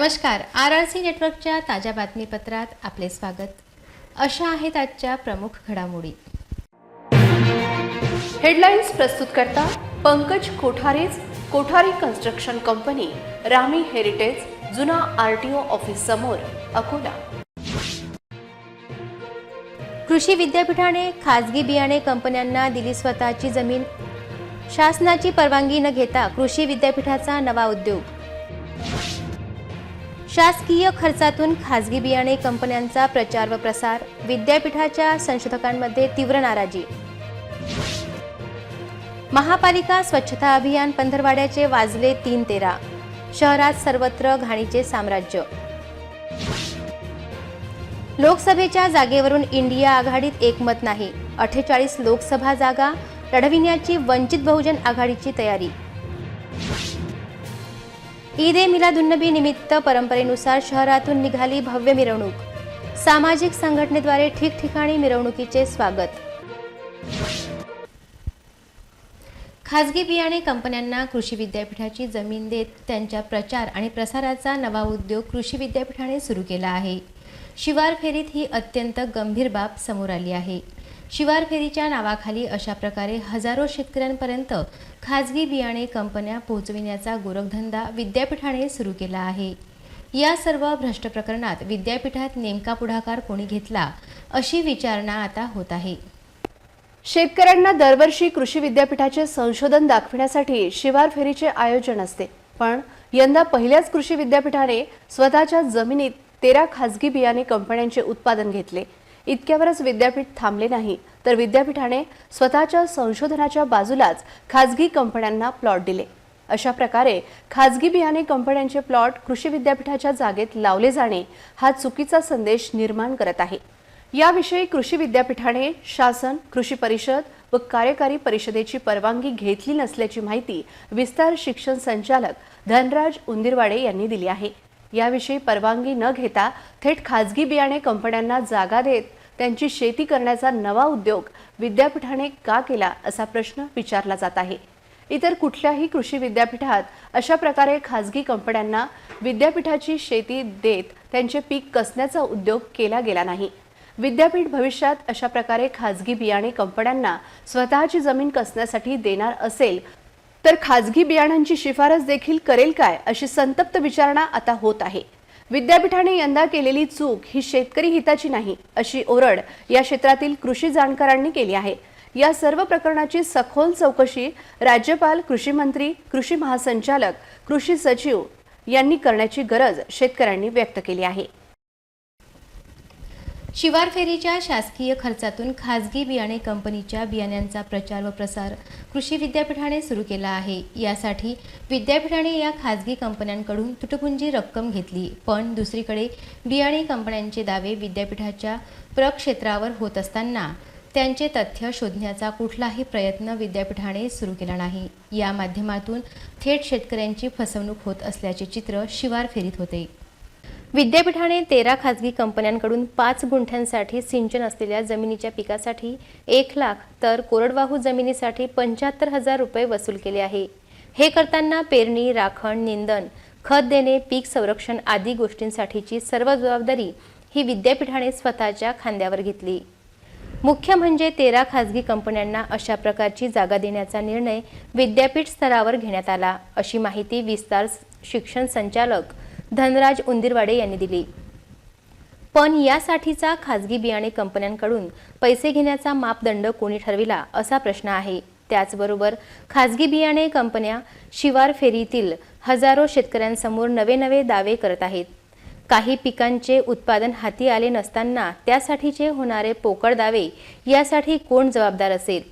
नमस्कार. RRC नेटवर्कच्या ताज्या बातमीपत्रात आपले स्वागत. अशा आहेत आजच्या प्रमुख घडामोडी. हेडलाईन्स प्रस्तुत करता पंकज कोठारेज, कोठारी कन्स्ट्रक्शन कंपनी, रामी हेरिटेज, जुना RTO ऑफिस समोर, अकोला. कृषी विद्यापीठाने खासगी बियाणे कंपन्यांना दिली स्वतःची जमीन. शासनाची परवानगी न घेता कृषी विद्यापीठाचा नवा उद्योग. शासकीय खर्चातून खासगी बियाणे कंपन्यांचा प्रचार व प्रसार. विद्यापीठाच्या संशोधकांमध्ये तीव्र नाराजी. महापालिका स्वच्छता अभियान पंधरवाड्याचे वाजले 3:13. शहरात सर्वत्र घाणीचे साम्राज्य. लोकसभेच्या जागेवरून इंडिया आघाडीत एकमत नाही. 48 लोकसभा जागा लढविण्याची वंचित बहुजन आघाडीची तयारी. ईद ए मिलादुन्नबी निमित्त परंपरेनुसार शहरातून निघाली भव्य मिरवणूक. सामाजिक संघटनेद्वारे ठिकठिकाणी मिरवणुकीचे स्वागत. खासगी बियाणे कंपन्यांना कृषी विद्यापीठाची जमीन देत त्यांच्या प्रचार आणि प्रसाराचा नवा उद्योग कृषी विद्यापीठाने सुरू केला आहे. शिवार फेरीत ही अत्यंत गंभीर बाब समोर आली आहे. शिवार फेरीच्या नावाखाली अशा प्रकारे हजारो शेतकऱ्यांपर्यंत खासगी बियाणे कंपन्या पोहोचविण्याचा गोरखधंदा विद्यापीठाने सुरू केला आहे. या सर्व भ्रष्ट प्रकरणात विद्यापीठात नेमका पुढाकार कोणी घेतला अशी विचारणा आता होत आहे. शेतकऱ्यांना दरवर्षी कृषी विद्यापीठाचे संशोधन दाखविण्यासाठी शिवार फेरीचे आयोजन असते, पण यंदा पहिल्याच कृषी विद्यापीठाने स्वतःच्या जमिनीत 13 खासगी बियाणे कंपन्यांचे उत्पादन घेतले. इतक्यावरच विद्यापीठ थांबले नाही, तर विद्यापीठाने स्वतःच्या संशोधनाच्या बाजूलाच खासगी कंपन्यांना प्लॉट दिले. अशा प्रकारे खासगी बियाणे कंपन्यांचे प्लॉट कृषी विद्यापीठाच्या जागेत लावले जाणे हा चुकीचा संदेश निर्माण करत आहे. याविषयी कृषी विद्यापीठाने शासन, कृषी परिषद व कार्यकारी परिषदेची परवानगी घेतली नसल्याची माहिती विस्तार शिक्षण संचालक धनराज उंदीरवाडे यांनी दिली आहे. याविषयी परवानगी न घेता थेट खासगी बियाणे कंपन्यांना जागा देत त्यांची शेती करण्याचा नवा उद्योग विद्यापीठाने का केला असा प्रश्न विचारला जात आहे. इतर कुठल्याही कृषी विद्यापीठात अशा प्रकारे खासगी कंपन्यांना विद्यापीठाची शेती देत त्यांचे पीक कसण्याचा उद्योग केला गेला नाही. विद्यापीठ भविष्यात अशा प्रकारे खासगी बियाणे कंपन्यांना स्वतःची जमीन कसण्यासाठी देणार असेल तर खासगी बियाणांची शिफारस देखील करेल काय, अशी संतप्त विचारणा आता होत आहे. विद्यापीठाने यंदा केलेली चूक ही शेतकरी हिताची नाही, अशी ओरड या क्षेत्रातील कृषी जाणकारांनी केली आहे. या सर्व प्रकरणाची सखोल चौकशी राज्यपाल, कृषी मंत्री, कृषी महासंचालक, कृषी सचिव यांनी करण्याची गरज शेतकऱ्यांनी व्यक्त केली आहे. शिवार फेरीच्या शासकीय खर्चातून खासगी बियाणे कंपनीच्या बियाण्यांचा प्रचार व प्रसार कृषी विद्यापीठाने सुरू केला आहे. यासाठी विद्यापीठाने या खासगी कंपन्यांकडून तुटपुंजी रक्कम घेतली, पण दुसरीकडे बियाणे कंपन्यांचे दावे विद्यापीठाच्या प्रक्षेत्रावर होत असताना त्यांचे तथ्य शोधण्याचा कुठलाही प्रयत्न विद्यापीठाने सुरू केला नाही. या माध्यमातून थेट शेतकऱ्यांची फसवणूक होत असल्याचे चित्र शिवार फेरीत होते. विद्यापीठाने 13 खासगी कंपन्यांकडून 5 गुंठ्यांसाठी सिंचन असलेल्या जमिनीच्या पिकासाठी 1 लाख तर कोरडवाहू जमिनीसाठी 75,000 रुपये वसूल केले आहे. हे करताना पेरणी, राखण, निंदन, खत देणे, पीक संरक्षण आदी गोष्टींसाठीची सर्व जबाबदारी ही विद्यापीठाने स्वतःच्या खांद्यावर घेतली. मुख्य म्हणजे 13 खासगी कंपन्यांना अशा प्रकारची जागा देण्याचा निर्णय विद्यापीठ स्तरावर घेण्यात आला, अशी माहिती विस्तार शिक्षण संचालक धनराज उंदीरवाडे यांनी दिली. पण यासाठीचा खासगी बियाणे कंपन्यांकडून पैसे घेण्याचा मापदंड कोणी ठरविला असा प्रश्न आहे. त्याचबरोबर खासगी बियाणे कंपन्या शिवार फेरीतील हजारो शेतकऱ्यांसमोर नवे दावे करत आहेत. काही पिकांचे उत्पादन हाती आले नसताना त्यासाठीचे होणारे पोकळ दावे यासाठी कोण जबाबदार असेल?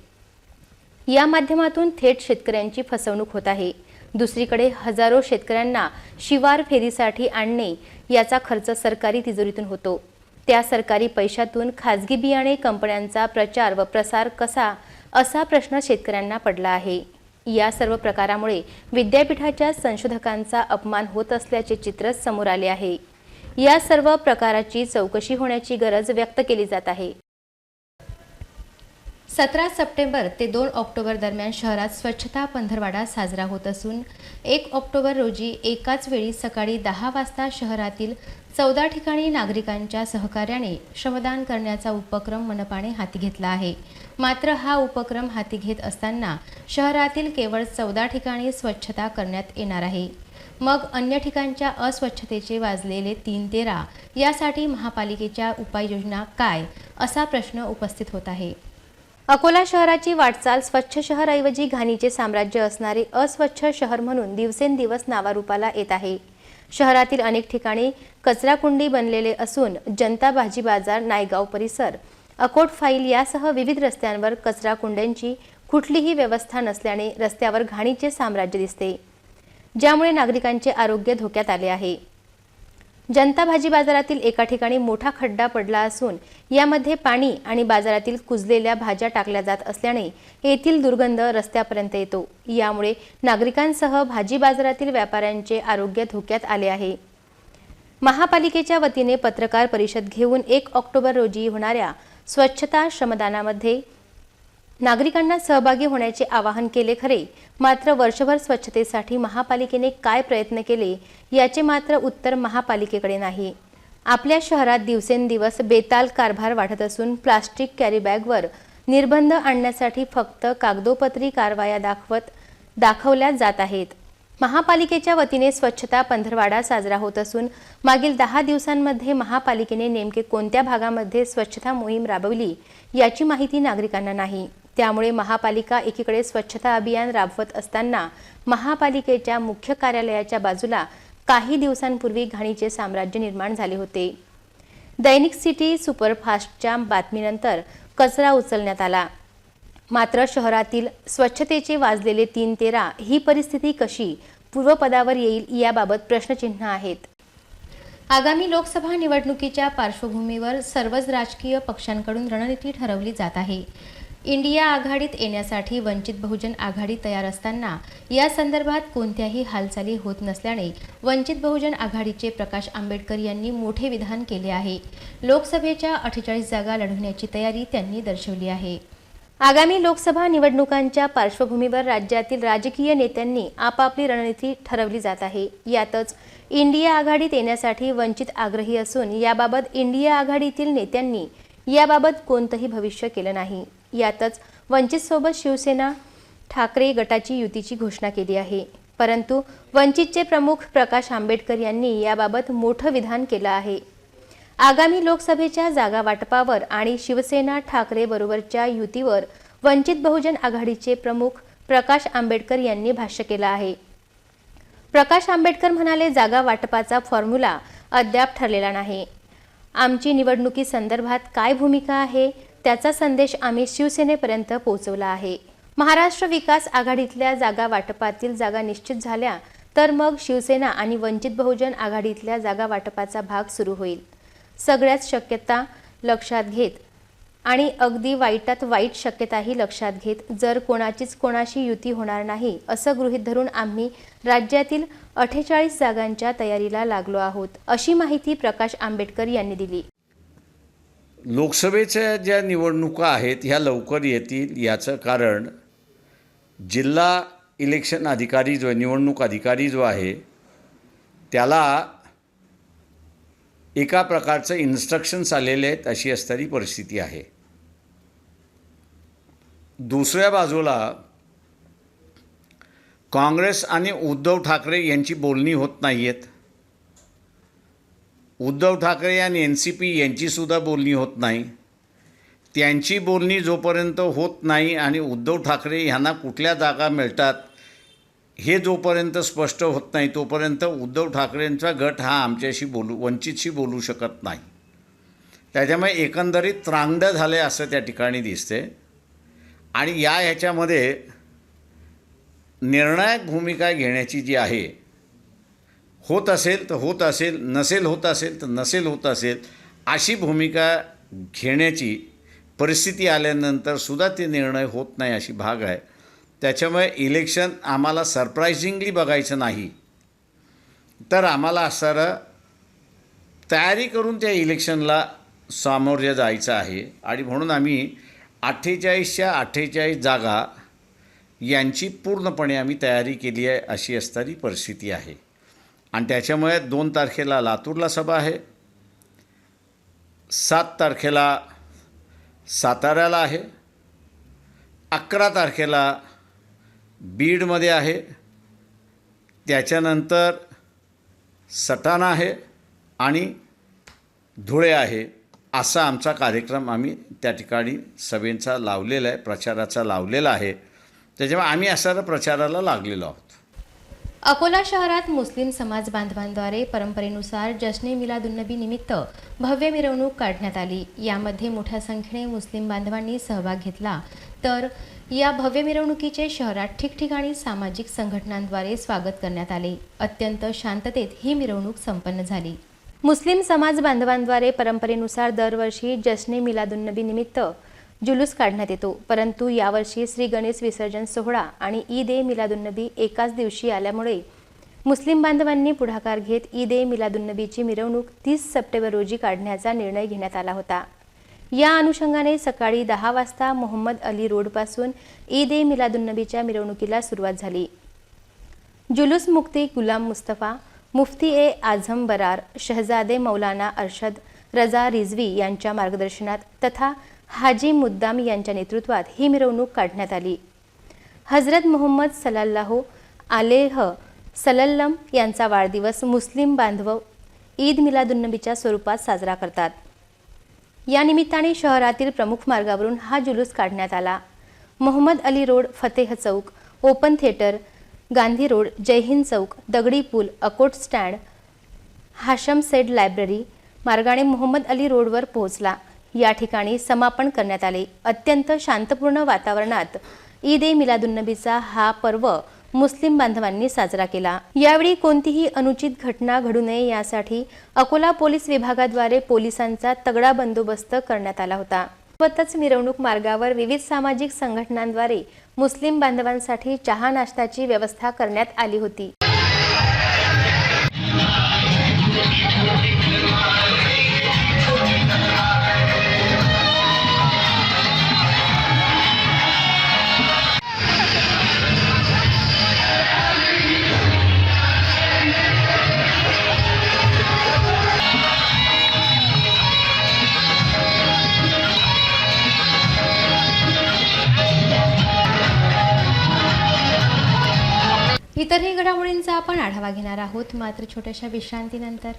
या माध्यमातून थेट शेतकऱ्यांची फसवणूक होत आहे. दुसरीकडे हजारो शेतकऱ्यांना शिवार फेरीसाठी आणणे याचा खर्च सरकारी तिजोरीतून होतो. त्या सरकारी पैशातून खासगी बियाणे कंपन्यांचा प्रचार व प्रसार कसा, असा प्रश्न शेतकऱ्यांना पडला आहे. या सर्व प्रकारामुळे विद्यापीठाच्या संशोधकांचा अपमान होत असल्याचे चित्र समोर आले आहे. या सर्व प्रकाराची चौकशी होण्याची गरज व्यक्त केली जात आहे. 17 सप्टेंबर ते 2 ऑक्टोबर दरम्यान शहरात स्वच्छता पंधरवाडा साजरा होत असून 1 ऑक्टोबर रोजी एकाच वेळी सकाळी 10 वाजता शहरातील 14 ठिकाणी नागरिकांच्या सहकार्याने श्रमदान करण्याचा उपक्रम मनपाने हाती घेतला आहे. मात्र हा उपक्रम हाती घेत असताना शहरातील केवळ 14 ठिकाणी स्वच्छता करण्यात येणार आहे. मग अन्य ठिकाणच्या अस्वच्छतेचे वाजलेले 3-13 यासाठी महापालिकेच्या उपाययोजना काय, असा प्रश्न उपस्थित होत आहे. अकोला शहराची वाटचाल स्वच्छ शहराऐवजी घाणीचे साम्राज्य असणारे अस्वच्छ शहर म्हणून दिवसेंदिवस नावारूपाला येत आहे. शहरातील अनेक ठिकाणी कचराकुंडी बनलेले असून जनता भाजी बाजार, नायगाव परिसर, अकोट फाईल यासह विविध रस्त्यांवर कचराकुंड्यांची कुठलीही व्यवस्था नसल्याने रस्त्यावर घाणीचे साम्राज्य दिसते, ज्यामुळे नागरिकांचे आरोग्य धोक्यात आले आहे. जनता भाजी बाजारातील एका ठिकाणी मोठा खड्डा पडला असून यामध्ये पाणी आणि बाजारातील कुजलेल्या भाज्या टाकल्या जात असल्याने येथील दुर्गंध रस्त्यापर्यंत येतो. यामुळे नागरिकांसह भाजी बाजारातील व्यापाऱ्यांचे आरोग्य धोक्यात आले आहे. महापालिकेच्या वतीने पत्रकार परिषद घेऊन 1 ऑक्टोबर रोजी होणाऱ्या स्वच्छता श्रमदानामध्ये नागरिकांना सहभागी होण्याचे आवाहन केले खरे, मात्र वर्षभर स्वच्छतेसाठी महापालिकेने काय प्रयत्न केले याचे मात्र उत्तर महापालिकेकडे नाही. आपल्या शहरात दिवसेंदिवस बेताल कारभार वाढत असून प्लास्टिक कॅरीबॅगवर निर्बंध आणण्यासाठी फक्त कागदोपत्री कारवाया दाखवल्या जात आहेत. महापालिकेच्या वतीने स्वच्छता पंधरवाडा साजरा होत असून मागील 10 दिवसांमध्ये महापालिकेने नेमके कोणत्या भागामध्ये स्वच्छता मोहीम राबवली याची माहिती नागरिकांना नाही. त्यामुळे महापालिका एकीकडे स्वच्छता अभियान राबवत असताना महापालिकेच्या मुख्य कार्यालयाच्या बाजूला काही दिवसांपूर्वी घाणीचे साम्राज्य निर्माण झाले होते. दैनिक सिटी सुपरफास्टच्या बातमीनंतर कचरा उचलण्यात आला. मात्र शहरातील स्वच्छतेचे वाजलेले 3-13 ही परिस्थिती कशी पूर्वपदावर येईल याबाबत प्रश्नचिन्ह आहेत. आगामी लोकसभा निवडणुकीच्या पार्श्वभूमीवर सर्वच राजकीय पक्षांकडून रणनीती ठरवली जात आहे. इंडिया आघाडीत येण्यासाठी वंचित बहुजन आघाडी तयार असताना या संदर्भात कोणत्याही हालचाली होत नसल्याने वंचित बहुजन आघाडीचे प्रकाश आंबेडकर यांनी मोठे विधान केले आहे. लोकसभेच्या 48 जागा लढवण्याची तयारी त्यांनी दर्शवली आहे. आगामी लोकसभा निवडणुकांच्या पार्श्वभूमीवर राज्यातील राजकीय नेत्यांनी आपापली रणनीती ठरवली जात आहे. यातच इंडिया आघाडीत येण्यासाठी वंचित आग्रही असून याबाबत इंडिया आघाडीतील नेत्यांनी याबाबत कोणतंही भविष्य केलं नाही. यातच वंचितसोबत शिवसेना ठाकरे गटाची युतीची घोषणा केली आहे. परंतु वंचितचे प्रमुख प्रकाश आंबेडकर यांनी याबाबत मोठं विधान केलं आहे. आगामी लोकसभेच्या जागा वाटपावर आणि शिवसेना ठाकरे बरोबरच्या युतीवर वंचित बहुजन आघाडीचे प्रमुख प्रकाश आंबेडकर यांनी भाष्य केलं आहे. प्रकाश आंबेडकर म्हणाले, जागा वाटपाचा फॉर्म्युला अद्याप ठरलेला नाही. आमची निवडणुकी संदर्भात काय भूमिका आहे त्याचा संदेश आम्ही शिवसेनेपर्यंत पोहोचवला आहे. महाराष्ट्र विकास आघाडीतल्या जागा वाटपातील जागा निश्चित झाल्या तर मग शिवसेना आणि वंचित बहुजन आघाडीतल्या जागा वाटपाचा भाग सुरू होईल. सगळ्याच शक्यता लक्षात घेत आणि अगदी वाईटात वाईट शक्यताही लक्षात घेत जर कोणाचीच कोणाशी युती होणार नाही असं गृहीत धरून आम्ही राज्यातील 48 जागांच्या तयारीला लागलो आहोत, अशी माहिती प्रकाश आंबेडकर यांनी दिली. लोकसभेच्या ज्या निवडणुका आहेत ह्या लवकर येतील याचं कारण जिल्हा इलेक्शन अधिकारी जो निवडणूक अधिकारी जो आहे त्याला एका प्रकारचं इन्स्ट्रक्शन्स आलेले आहेत अशी असणारी परिस्थिती आहे. दुसऱ्या बाजूला काँग्रेस आणि उद्धव ठाकरे यांची बोलणी होत नाही आहेत. उद्धव ठाकरे आणि NCP यांचीसुद्धा बोलणी होत नाही. त्यांची बोलणी जोपर्यंत होत नाही आणि उद्धव ठाकरे यांना कुठल्या जागा मिळतात हे जोपर्यंत स्पष्ट होत नाही तोपर्यंत उद्धव ठाकरेंचा गट हा आमच्याशी वंचितशी बोलू शकत नाही. त्याच्यामुळे एकंदरीत त्रांगडं झाले असं त्या ठिकाणी दिसते. आणि ह्याच्यामध्ये निर्णायक भूमिका घेण्याची जी आहे, होत असेल तर होत असेल, नसेल होत असेल तर नसेल होत असेल, अशी भूमिका घेण्याची परिस्थिती आल्यानंतर सुद्धा ते निर्णय होत नाही अशी भाग आहे. त्याच्यामुळे इलेक्शन आम्हाला सरप्रायझिंगली बघायचं नाही तर आम्हाला असं तयारी करून त्या इलेक्शनला सामोरे जायचं आहे. आणि म्हणून आम्ही 48च्या 48 जागा यांची पूर्णपणे आम्ही तयारी केली आहे अशी असणारी परिस्थिती आहे. आणि त्याच्यामुळे 2 तारखेला लातूरला सभा आहे, 7 तारखेला साताऱ्याला आहे, 11 तारखेला बीडमध्ये आहे, त्याच्यानंतर सटाणा आहे आणि धुळे आहे. असा आमचा कार्यक्रम आम्ही त्या ठिकाणी सभेचा लावलेला आहे, प्रचाराचा लावलेला आहे. त्याच्यामुळे आम्ही असा प्रचाराला लागलेलो आहोत. अकोला शहरात मुस्लिम समाज बांधवांद्वारे परंपरेनुसार जश्ने मिलादुन्नबी निमित्त भव्य मिरवणूक काढण्यात आली. यामध्ये मोठ्या संख्येने मुस्लिम बांधवांनी सहभाग घेतला. तर या भव्य मिरवणुकीचे शहरात ठिकठिकाणी सामाजिक संघटनांद्वारे स्वागत करण्यात आले. अत्यंत शांततेत ही मिरवणूक संपन्न झाली. मुस्लिम समाज बांधवांद्वारे परंपरेनुसार दरवर्षी जश्ने मिलादुन्नबी निमित्त जुलूस काढण्यात येतो, परंतु यावर्षी श्री गणेश विसर्जन सोहळा आणि ईद ए मिलादुन्नबी एकाच दिवशी आल्यामुळे मुस्लिम बांधवांनी पुढाकार घेत ईद ए मिलादुन्नबीची मिरवणूक 30 सप्टेंबर रोजी काढण्याचा निर्णय घेण्यात आला होता. या अनुषंगाने सकाळी 10 वाजता मोहम्मद अली रोडपासून ईद ए मिलादुन्नबीच्या मिरवणुकीला सुरुवात झाली. जुलूस मुफ्ती गुलाम मुस्तफा, मुफ्ती ए आझम बरार, शहजादे मौलाना अरशद रजा रिझवी यांच्या मार्गदर्शनात तथा हाजी मुद्दाम यांच्या नेतृत्वात ही मिरवणूक काढण्यात आली. हजरत मुहम्मद सल्लल्लाहु अलैहि सल्लम यांचा वाढदिवस मुस्लिम बांधव ईद मिलादुन्नबीच्या स्वरूपात साजरा करतात. या निमित्ताने शहरातील प्रमुख मार्गावरून हा जुलूस काढण्यात आला. Mohammed Ali road, Fateh Chowk, open theatre, Gandhi road, Jaihind Chowk, Dagdi Pul, Akot stand, Hasham सेड लायब्ररी मार्गाने मोहम्मद अली रोडवर पोहोचला. या ठिकाणी समापन करण्यात आले. अत्यंत शांतपूर्ण वातावरणात ईद ए मिलादुन्नबीचा हा पर्व मुस्लिम बांधवांनी साजरा केला. यावेळी कोणतीही अनुचित घटना घडू नये यासाठी अकोला पोलीस विभागाद्वारे पोलिसांचा तगडा बंदोबस्त करण्यात आला होता. सोबतच मिरवणूक मार्गावर विविध सामाजिक संघटनांद्वारे मुस्लिम बांधवांसाठी चहा नाश्त्याची व्यवस्था करण्यात आली होती. इतरही घडामोडींचा आपण आढावा घेणार आहोत, मात्र छोट्याशा विश्रांतीनंतर.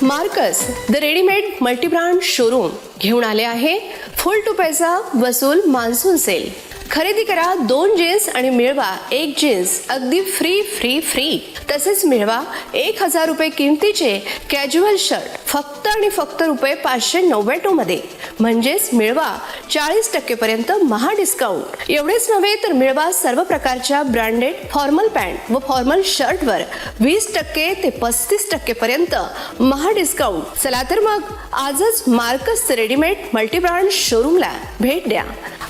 Marcus the readymade multibrand showroom घेऊन आले आहे फुल टू पैसा वसूल मान्सून सेल. खरेदी करा 2 जीन्स आणि मिळवा 1 जीन्स अगदी फ्री फ्री फ्री. तसेच मिळवा 1000 रुपये किमतीचे कॅज्युअल शर्ट फक्त आणि फक्त रुपये 599 मध्ये. म्हणजेच मिळवा 40% पर्यंत महा डिस्काउंट. एवढेच नव्हे तर मिळवा सर्व प्रकारच्या ब्रँडेड फॉर्मल पॅन्ट व फॉर्मल शर्टवर 20% ते 35% पर्यंत महा डिस्काउंट. चला तर मग आजच मार्कस रेडीमेड मल्टीब्रँड शोरूमला भेट द्या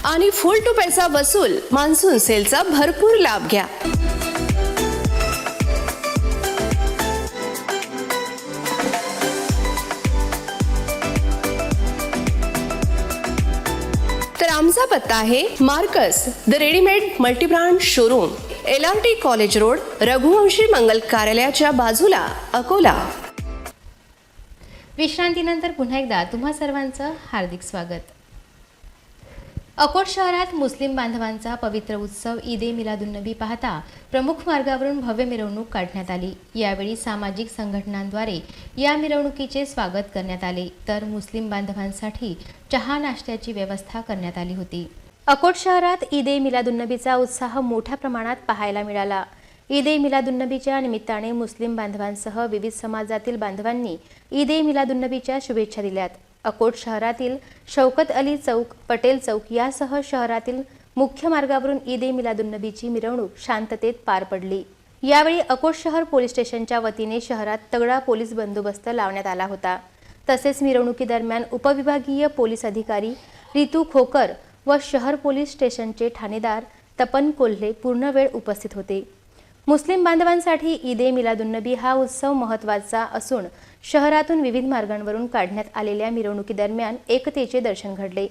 आणि फुल टू पैसा वसूल मान्सून सेलचा भरपूर लाभ घ्या. तर आमचा पत्ता आहे Marcus the readymade multibrand showroom, LRT college road, Raghuvanshi Mangal कार्यालयाच्या बाजूला, अकोला. विश्रांतीनंतर पुन्हा एकदा तुम्हा सर्वांचं हार्दिक स्वागत. अकोट शहरात मुस्लिम बांधवांचा पवित्र उत्सव ईद ए मिलादुन्नबी पाहता प्रमुख मार्गावरून भव्य मिरवणूक काढण्यात आली. यावेळी सामाजिक संघटनांद्वारे या मिरवणुकीचे स्वागत करण्यात आले. तर मुस्लिम बांधवांसाठी चहा नाश्त्याची व्यवस्था करण्यात आली होती. अकोट शहरात ईद ए मिलादुन्नबीचा उत्साह मोठ्या प्रमाणात पाहायला मिळाला. ईद ए मिलादुन्नबीच्या निमित्ताने मुस्लिम बांधवांसह विविध समाजातील बांधवांनी ईद ए मिलादुन्नबीच्या शुभेच्छा दिल्यात. अकोट शहरातील शौकत अली चौक, पटेल चौक यासह शहरातील मुख्य मार्गावरून ईद ए मिलादुन्नबीची मिरवणूक शांततेत पार पडली. यावेळी अकोट शहर पोलीस स्टेशनच्या वतीने शहरात तगडा पोलीस बंदोबस्त लावण्यात आला होता. तसेच मिरवणुकीदरम्यान उपविभागीय पोलीस अधिकारी रितू खोकर व शहर पोलीस स्टेशनचे ठाणेदार तपन कोल्हे पूर्ण वेळ उपस्थित होते. मुस्लिम बांधवांसाठी ईद ए मिलादुन्नबी हा उत्सव महत्त्वाचा असून शहरातून विविध मार्गांवरून काढण्यात आलेल्या मिरवणुकीदरम्यान एकतेचे दर्शन घडले.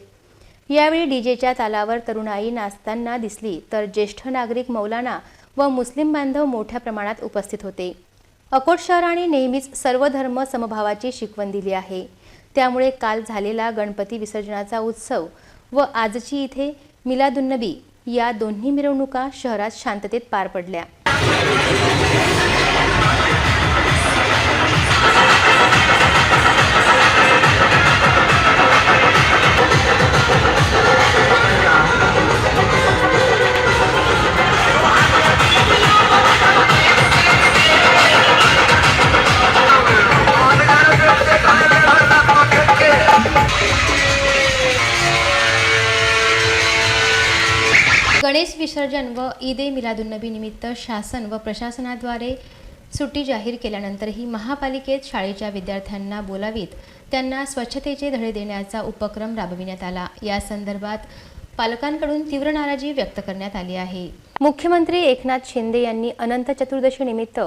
यावेळी डीजेच्या तालावर तरुणाई नाचताना दिसली तर ज्येष्ठ नागरिक मौलाना व मुस्लिम बांधव मोठ्या प्रमाणात उपस्थित होते. अकोट शहराने नेहमीच सर्व धर्म समभावाची शिकवण दिली आहे. त्यामुळे काल झालेला गणपती विसर्जनाचा उत्सव व आजची इथे मिलादुन्नबी या दोन्ही मिरवणुका शहरात शांततेत पार पडल्या. गणेश विसर्जन व ईद ए मिलादुन्नबी निमित्त शासन व प्रशासनाद्वारे सुट्टी जाहीर केल्यानंतरही महापालिकेत शाळेच्या विद्यार्थ्यांना बोलावीत त्यांना स्वच्छतेचे धडे देण्याचा उपक्रम राबविण्यात आला. या संदर्भात पालकांकडून तीव्र नाराजी व्यक्त करण्यात आली आहे. मुख्यमंत्री एकनाथ शिंदे यांनी अनंत चतुर्दशी निमित्त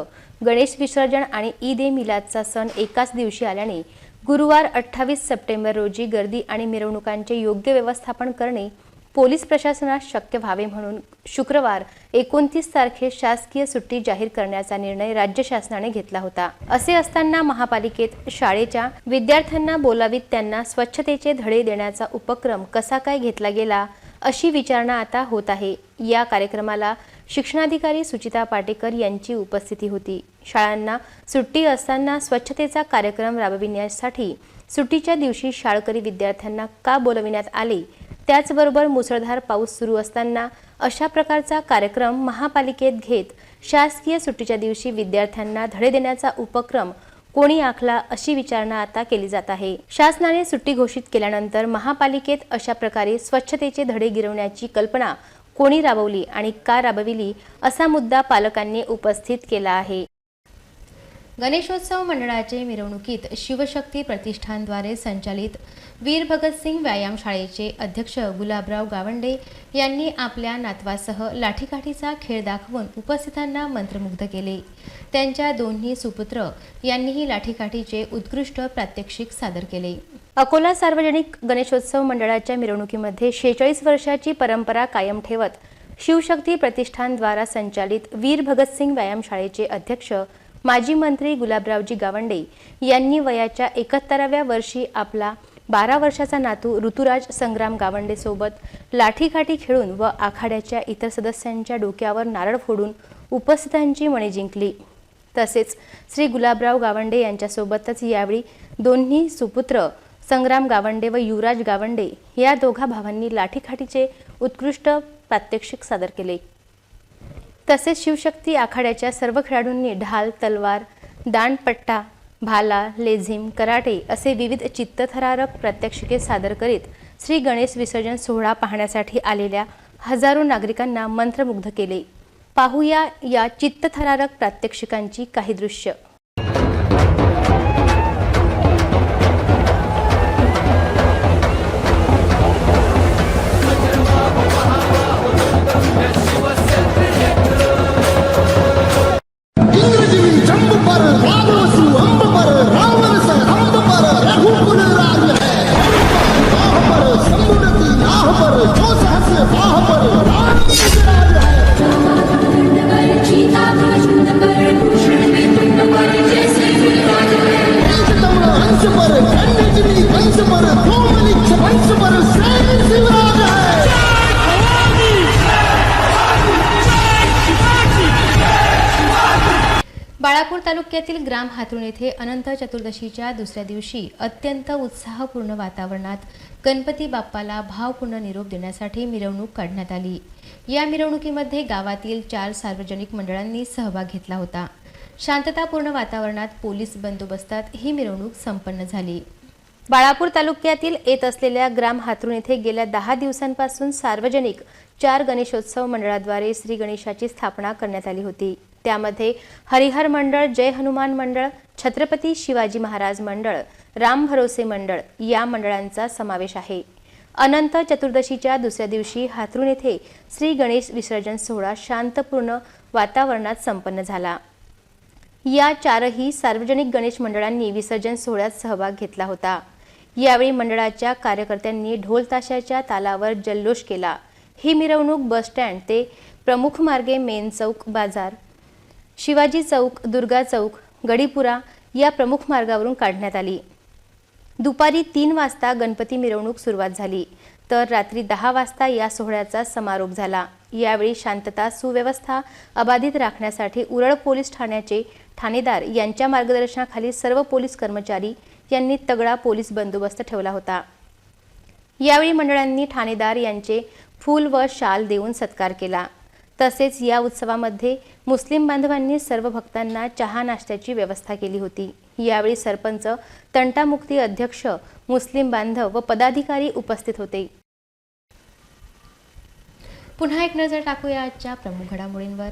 गणेश विसर्जन आणि ईद ए मिलादचा सण एकाच दिवशी आल्याने गुरुवार 28 सप्टेंबर रोजी गर्दी आणि मिरवणुकांचे योग्य व्यवस्थापन करणे पोलीस प्रशासनास शक्य व्हावे म्हणून शुक्रवार 29 तारखेस शासकीय सुट्टी जाहीर करण्याचा निर्णय राज्य शासनाने घेतला होता. असे असताना महापालिकेत शाळेच्या विद्यार्थ्यांना बोलावीत त्यांना स्वच्छतेचे धडे देण्याचा उपक्रम कसा काय घेतला गेला अशी विचारणा आता होत आहे. या कार्यक्रमाला शिक्षणाधिकारी सुचिता पाटेकर यांची उपस्थिती होती. शाळांना सुट्टी असताना स्वच्छतेचा कार्यक्रम राबविण्यासाठी सुट्टीच्या दिवशी शाळकरी विद्यार्थ्यांना का बोलविण्यात आले, त्याचबरोबर मुसळधार पाऊस सुरू असताना अशा प्रकारचा कार्यक्रम महापालिकेत घेत शासकीय सुट्टीच्या दिवशी विद्यार्थ्यांना धडे देण्याचा उपक्रम कोणी आखला अशी विचारणा आता केली जात आहे. शासनाने सुट्टी घोषित केल्यानंतर महापालिकेत अशा प्रकारे स्वच्छतेचे धडे गिरवण्याची कल्पना कोणी राबवली आणि का राबविली असा मुद्दा पालकांनी उपस्थित केला आहे. गणेशोत्सव मंडळाचे मिरवणुकीत शिवशक्ती प्रतिष्ठानद्वारे संचालित वीर भगतसिंग व्यायाम शाळेचे अध्यक्ष गुलाबराव गावंडे यांनी आपल्या नातवासह लाठीकाठीचा खेळ दाखवून उपस्थितांना मंत्रमुग्ध केले. त्यांच्या दोन्ही सुपुत्र यांनीही लाठीकाठीचे उत्कृष्ट प्रात्यक्षिक सादर केले. अकोला सार्वजनिक गणेशोत्सव मंडळाच्या मिरवणुकीमध्ये 46 वर्षाची परंपरा कायम ठेवत शिवशक्ती प्रतिष्ठानद्वारा संचालित वीर भगतसिंग व्यायाम शाळेचे अध्यक्ष माजी मंत्री गुलाबरावजी गावंडे यांनी वयाच्या 71व्या वर्षी आपला 12 वर्षाचा नातू ऋतुराज संग्राम गावंडे सोबत लाठीकाठी खेळून व आखाड्याच्या इतर सदस्यांच्या डोक्यावर नारळ फोडून उपस्थितांची मने जिंकली. तसेच श्री गुलाबराव गावंडे यांच्यासोबतच यावेळी दोन्ही सुपुत्र संग्राम गावंडे व युवराज गावंडे या दोघा भावांनी लाठीकाठीचे उत्कृष्ट प्रात्यक्षिक सादर केले. तसेच शिवशक्ती आखाड्याच्या सर्व खेळाडूंनी ढाल, तलवार, दांडपट्टा, भाला, लेझिम, कराटे असे विविध चित्तथरारक प्रात्यक्षिके सादर करीत श्री गणेश विसर्जन सोहळा पाहण्यासाठी आलेल्या हजारो नागरिकांना मंत्रमुग्ध केले. पाहूया या चित्तथरारक प्रात्यक्षिकांची काही दृश्य. बाळापूर तालुक्यातील ग्राम हातरुण येथे अनंत चतुर्दशीच्या दुसऱ्या दिवशी अत्यंत उत्साहपूर्ण वातावरणात गणपती बाप्पाला भावपूर्ण निरोप देण्यासाठी मिरवणूक काढण्यात आली. या मिरवणुकीमध्ये गावातील 4 सार्वजनिक मंडळांनी सहभाग घेतला होता. शांततापूर्ण वातावरणात पोलीस बंदोबस्तात ही मिरवणूक संपन्न झाली. बाळापूर तालुक्यातील येत असलेल्या ग्राम हातरुण येथे गेल्या 10 दिवसांपासून सार्वजनिक 4 गणेशोत्सव मंडळाद्वारे श्री गणेशाची स्थापना करण्यात आली होती. त्यामध्ये हरिहर मंडळ, जय हनुमान मंडळ, छत्रपती शिवाजी महाराज मंडळ, राम भरोसे मंडळ या मंडळांचा समावेश आहे. अनंत चतुर्दशीच्या दुसऱ्या दिवशी हातरुण येथे श्री गणेश विसर्जन सोहळा शांतपूर्ण वातावरणात संपन्न झाला. या 4ही सार्वजनिक गणेश मंडळांनी विसर्जन सोहळ्यात सहभाग घेतला होता. यावेळी मंडळाच्या कार्यकर्त्यांनी ढोल ताशाच्या तालावर जल्लोष केला। ही मिरवणूक बस स्टँड ते प्रमुख मार्गे मेन चौक बाजार, शिवाजी चौक, दुर्गा चौक, गडीपुरा या प्रमुख मार्गावरून काढण्यात आली। दुपारी 3 वाजता गणपती मिरवणूक सुरुवात झाली, तर रात्री 10 वाजता या सोहळ्याचा समारोप झाला। यावेळी शांतता सुव्यवस्था अबाधित राखण्यासाठी उरळ पोलीस ठाण्याचे ठाणेदार यांच्या मार्गदर्शनाखाली सर्व पोलीस कर्मचारी यांनी तगडा पोलीस बंदोबस्त ठेवला होता। यावेळी मंडळांनी ठाणेदार यांचे फूल व शाल देऊन सत्कार केला। तसेच या उत्सवामध्ये मुस्लिम बांधवांनी सर्व भक्तांना चहा नाश्त्याची व्यवस्था केली होती। यावेळी सरपंच, तंटामुक्ती अध्यक्ष, मुस्लिम बांधव व पदाधिकारी उपस्थित होते। पुन्हा एक नजर टाकूया आजच्या प्रमुख घडामोडींवर।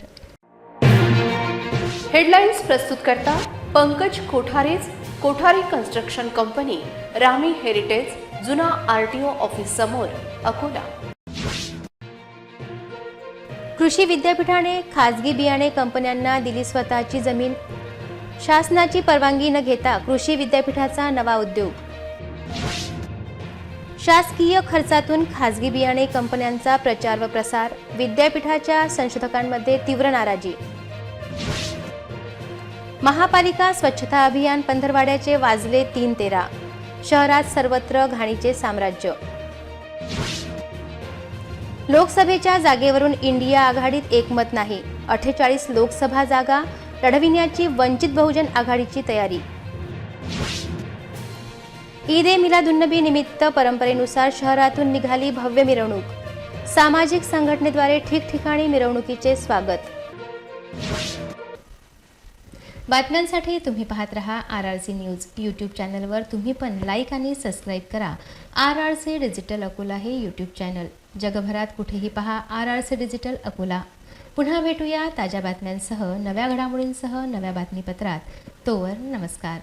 हेडलाईन्स प्रस्तुत करता पंकज कोठारेज, कोठारी कन्स्ट्रक्शन कंपनी, रामी हेरिटेज, जुना आरटीओ ऑफिस समोर, अकोला। कृषी विद्यापीठाने खासगी बियाणे कंपन्यांना दिली स्वतःची जमीन। शासनाची परवानगी न घेता कृषी विद्यापीठाचा नवा उद्योग। शासकीय खर्चातून खासगी बियाणे कंपन्यांचा प्रचार व प्रसार, विद्यापीठाच्या संशोधकांमध्ये तीव्र नाराजी। महापालिका स्वच्छता अभियान पंधरवाड्याचे वाजले 3:13, शहरात सर्वत्र घाणीचे साम्राज्य। लोकसभेच्या जागेवरून इंडिया आघाडीत एकमत नाही, 48 लोकसभा जागा लढविण्याची वंचित बहुजन आघाडीची तयारी। ईद ए मिलादुन्नबी निमित्त परंपरेनुसार शहरातून निघाली भव्य मिरवणूक। सामाजिक संघटनेद्वारे ठिकठिकाणी मिरवणुकीचे स्वागत। बातम्यांसाठी तुम्ही पाहत रहा RRC न्यूज। यूट्यूब चॅनलवर तुम्ही पण लाईक आणि सबस्क्राईब करा। RRC डिजिटल अकोला हे यूट्यूब चॅनल। जगभरात कुठेही पहा RRC डिजिटल अकोला। पुन्हा भेटूया ताज्या बातम्यांसह, नव्या घडामोडींसह नव्या बातमीपत्रात। तोवर नमस्कार।